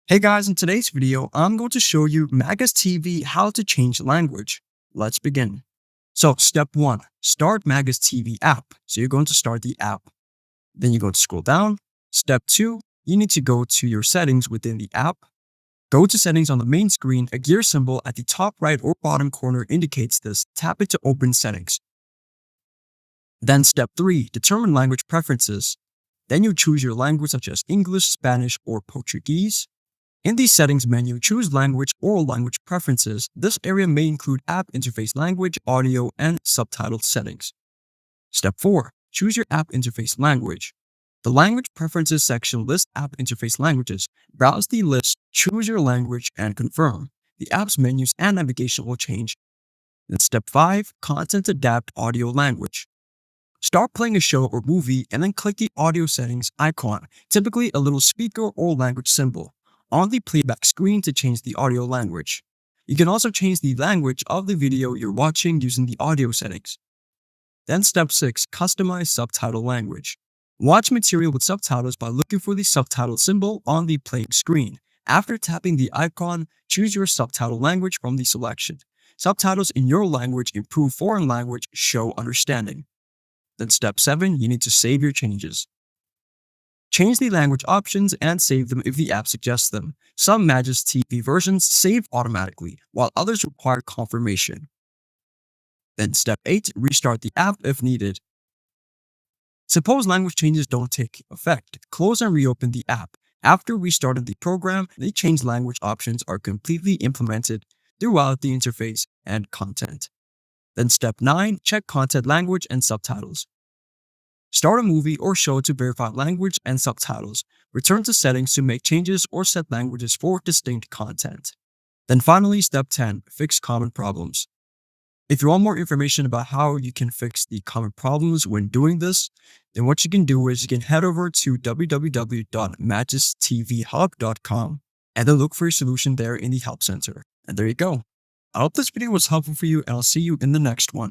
Hey guys, in today's video, I'm going to show you Magis TV how to change language. Let's begin. So step 1, start Magis TV app. So you're going to start the app. Then you're going to scroll down. Step 2, you need to go to your settings within the app. Go to settings on the main screen. A gear symbol at the top right or bottom corner indicates this. Tap it to open settings. Then step 3, determine language preferences. Then you choose your language such as English, Spanish, or Portuguese. In the settings menu, choose language or language preferences. This area may include app interface language, audio, and subtitle settings. Step 4. Choose your app interface language. The language preferences section lists app interface languages. Browse the list, choose your language, and confirm. The app's menus and navigation will change. Then step 5. Content adapt audio language. Start playing a show or movie and then click the audio settings icon, typically a little speaker or language symbol, on the playback screen to change the audio language. You can also change the language of the video you're watching using the audio settings. Then step 6, customize subtitle language. Watch material with subtitles by looking for the subtitle symbol on the playing screen. After tapping the icon, choose your subtitle language from the selection. Subtitles in your language improve foreign language show understanding. Then step 7, you need to save your changes. Change the language options and save them if the app suggests them. Some Magis TV versions save automatically, while others require confirmation. Then step 8, restart the app if needed. Suppose language changes don't take effect. Close and reopen the app. After restarting the program, the changed language options are completely implemented throughout the interface and content. Then step 9, check content language and subtitles. Start a movie or show to verify language and subtitles. Return to settings to make changes or set languages for distinct content. Then finally, step 10, fix common problems. If you want more information about how you can fix the common problems when doing this, then what you can do is you can head over to www.magistvhub.com and then look for your solution there in the help center. And there you go. I hope this video was helpful for you and I'll see you in the next one.